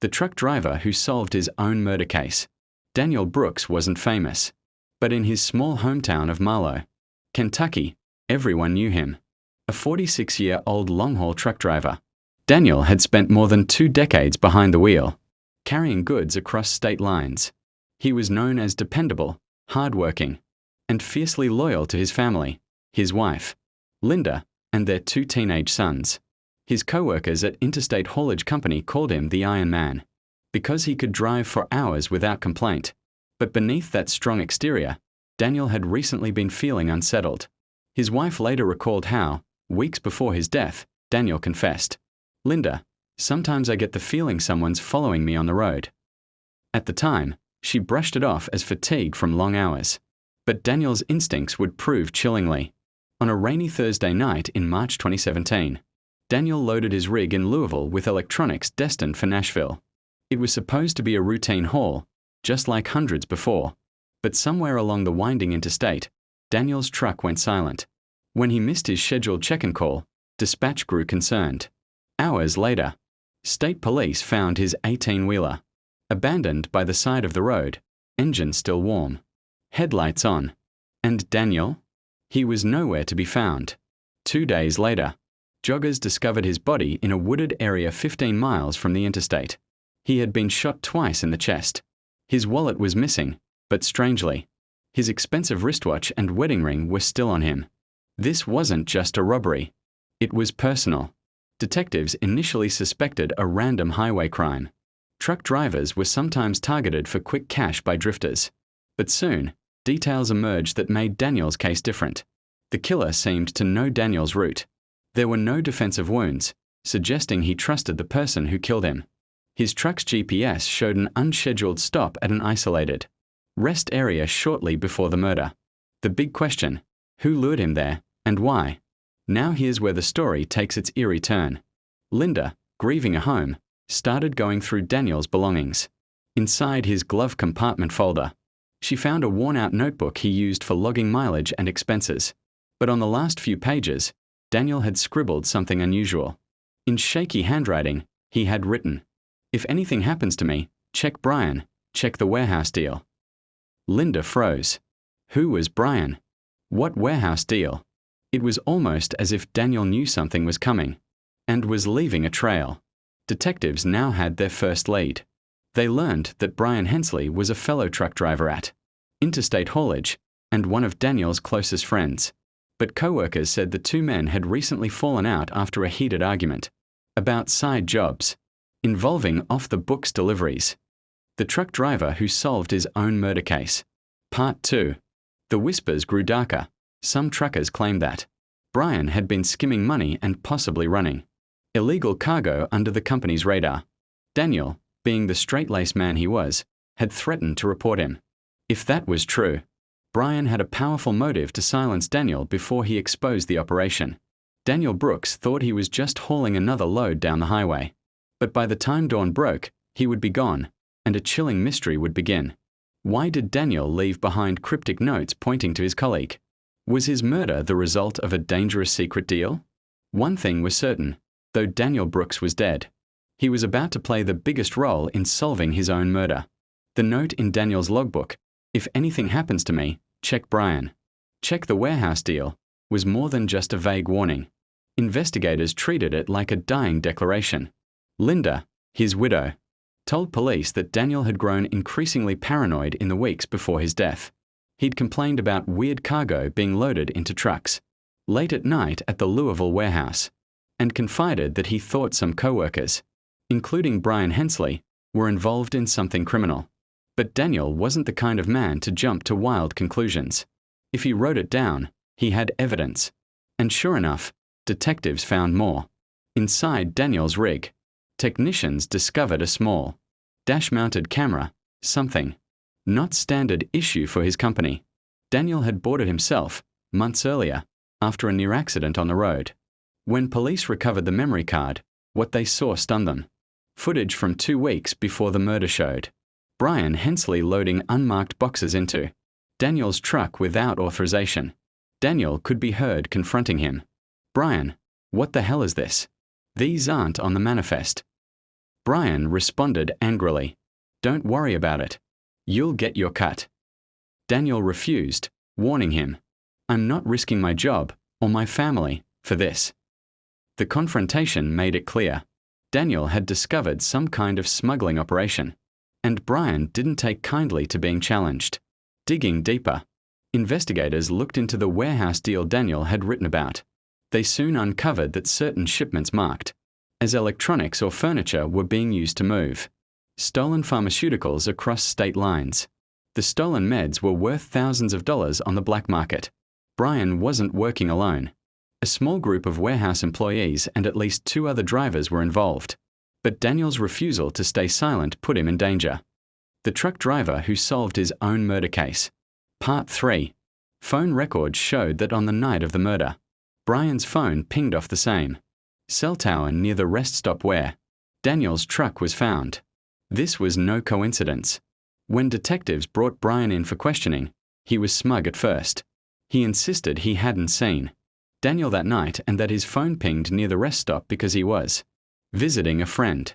The truck driver who solved his own murder case. Daniel Brooks wasn't famous, but in his small hometown of Marlow, Kentucky, everyone knew him. A 46-year-old long-haul truck driver, Daniel had spent more than 2 decades behind the wheel, carrying goods across state lines. He was known as dependable, hardworking, and fiercely loyal to his family, his wife, Linda, and their 2 teenage sons. His co-workers at Interstate Haulage Company called him the Iron Man, because he could drive for hours without complaint. But beneath that strong exterior, Daniel had recently been feeling unsettled. His wife later recalled how, weeks before his death, Daniel confessed, "Linda, sometimes I get the feeling someone's following me on the road." At the time, she brushed it off as fatigue from long hours. But Daniel's instincts would prove chillingly. On a rainy Thursday night in March 2017, Daniel loaded his rig in Louisville with electronics destined for Nashville. It was supposed to be a routine haul, just like hundreds before, but somewhere along the winding interstate, Daniel's truck went silent. When he missed his scheduled check-in call, dispatch grew concerned. Hours later, state police found his 18-wheeler, abandoned by the side of the road, engine still warm, headlights on. And Daniel? He was nowhere to be found. 2 days later, joggers discovered his body in a wooded area 15 miles from the interstate. He had been shot twice in the chest. His wallet was missing, but strangely, his expensive wristwatch and wedding ring were still on him. This wasn't just a robbery. It was personal. Detectives initially suspected a random highway crime. Truck drivers were sometimes targeted for quick cash by drifters. But soon, details emerged that made Daniel's case different. The killer seemed to know Daniel's route. There were no defensive wounds, suggesting he trusted the person who killed him. His truck's GPS showed an unscheduled stop at an isolated rest area shortly before the murder. The big question: who lured him there, and why? Now here's where the story takes its eerie turn. Linda, grieving a home, started going through Daniel's belongings. Inside his glove compartment folder, she found a worn-out notebook he used for logging mileage and expenses. But on the last few pages, Daniel had scribbled something unusual. In shaky handwriting, he had written, "If anything happens to me, check Brian, check the warehouse deal." Linda froze. Who was Brian? What warehouse deal? It was almost as if Daniel knew something was coming, and was leaving a trail. Detectives now had their first lead. They learned that Brian Hensley was a fellow truck driver at Interstate Haulage, and one of Daniel's closest friends. But co-workers said the 2 men had recently fallen out after a heated argument about side jobs involving off-the-books deliveries. The truck driver who solved his own murder case. Part 2. The whispers grew darker. Some truckers claimed that Brian had been skimming money and possibly running illegal cargo under the company's radar. Daniel, being the straight-laced man he was, had threatened to report him. If that was true, Brian had a powerful motive to silence Daniel before he exposed the operation. Daniel Brooks thought he was just hauling another load down the highway. But by the time dawn broke, he would be gone, and a chilling mystery would begin. Why did Daniel leave behind cryptic notes pointing to his colleague? Was his murder the result of a dangerous secret deal? One thing was certain, though Daniel Brooks was dead, he was about to play the biggest role in solving his own murder. The note in Daniel's logbook, "If anything happens to me, check Brian, check the warehouse deal," was more than just a vague warning. Investigators treated it like a dying declaration. Linda, his widow, told police that Daniel had grown increasingly paranoid in the weeks before his death. He'd complained about weird cargo being loaded into trucks late at night at the Louisville warehouse, and confided that he thought some co-workers, including Brian Hensley, were involved in something criminal. But Daniel wasn't the kind of man to jump to wild conclusions. If he wrote it down, he had evidence. And sure enough, detectives found more. Inside Daniel's rig, technicians discovered a small, dash-mounted camera, something not standard issue for his company. Daniel had bought it himself, months earlier, after a near accident on the road. When police recovered the memory card, what they saw stunned them. Footage from 2 weeks before the murder showed Brian Hensley loading unmarked boxes into Daniel's truck without authorization. Daniel could be heard confronting him. "Brian, what the hell is this? These aren't on the manifest." Brian responded angrily, "Don't worry about it. You'll get your cut." Daniel refused, warning him, "I'm not risking my job or my family for this." The confrontation made it clear. Daniel had discovered some kind of smuggling operation, and Brian didn't take kindly to being challenged. Digging deeper, investigators looked into the warehouse deal Daniel had written about. They soon uncovered that certain shipments marked as electronics or furniture were being used to move stolen pharmaceuticals across state lines. The stolen meds were worth thousands of dollars on the black market. Brian wasn't working alone. A small group of warehouse employees and at least 2 other drivers were involved. But Daniel's refusal to stay silent put him in danger. The truck driver who solved his own murder case. Part 3. Phone records showed that on the night of the murder, Brian's phone pinged off the same cell tower near the rest stop where Daniel's truck was found. This was no coincidence. When detectives brought Brian in for questioning, he was smug at first. He insisted he hadn't seen Daniel that night and that his phone pinged near the rest stop because he was visiting a friend.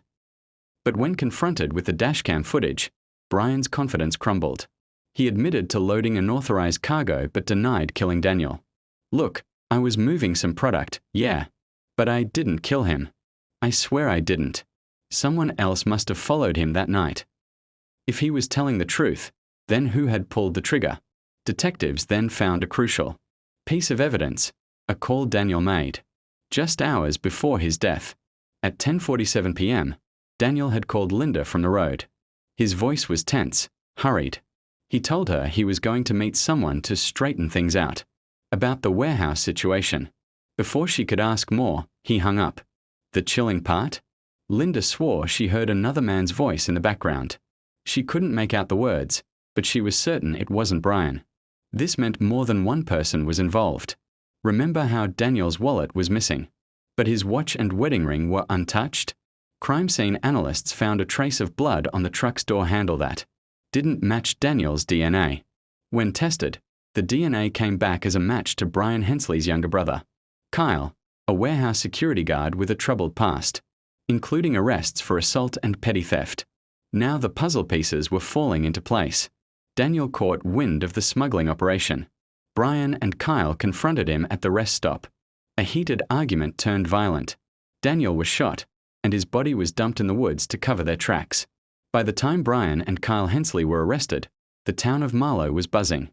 But when confronted with the dashcam footage, Brian's confidence crumbled. He admitted to loading unauthorized cargo but denied killing Daniel. "Look, I was moving some product, yeah, but I didn't kill him. I swear I didn't. Someone else must have followed him that night." If he was telling the truth, then who had pulled the trigger? Detectives then found a crucial piece of evidence, a call Daniel made just hours before his death. At 10:47 p.m., Daniel had called Linda from the road. His voice was tense, hurried. He told her he was going to meet someone to straighten things out about the warehouse situation. Before she could ask more, he hung up. The chilling part? Linda swore she heard another man's voice in the background. She couldn't make out the words, but she was certain it wasn't Brian. This meant more than one person was involved. Remember how Daniel's wallet was missing, but his watch and wedding ring were untouched? Crime scene analysts found a trace of blood on the truck's door handle that didn't match Daniel's DNA. When tested, the DNA came back as a match to Brian Hensley's younger brother, Kyle, a warehouse security guard with a troubled past, including arrests for assault and petty theft. Now the puzzle pieces were falling into place. Daniel caught wind of the smuggling operation. Brian and Kyle confronted him at the rest stop. A heated argument turned violent. Daniel was shot, and his body was dumped in the woods to cover their tracks. By the time Brian and Kyle Hensley were arrested, the town of Marlow was buzzing.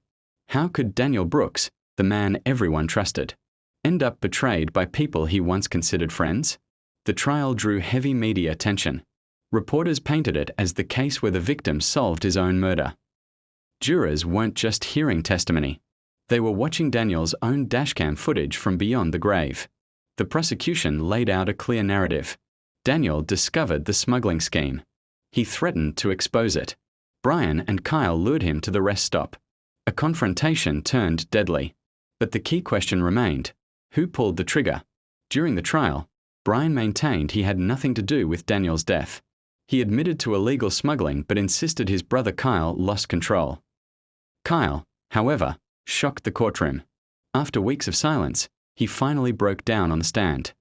How could Daniel Brooks, the man everyone trusted, end up betrayed by people he once considered friends? The trial drew heavy media attention. Reporters painted it as the case where the victim solved his own murder. Jurors weren't just hearing testimony. They were watching Daniel's own dashcam footage from beyond the grave. The prosecution laid out a clear narrative. Daniel discovered the smuggling scheme. He threatened to expose it. Brian and Kyle lured him to the rest stop. A confrontation turned deadly. But the key question remained: who pulled the trigger? During the trial, Brian maintained he had nothing to do with Daniel's death. He admitted to illegal smuggling but insisted his brother Kyle lost control. Kyle, however, shocked the courtroom. After weeks of silence, he finally broke down on the stand.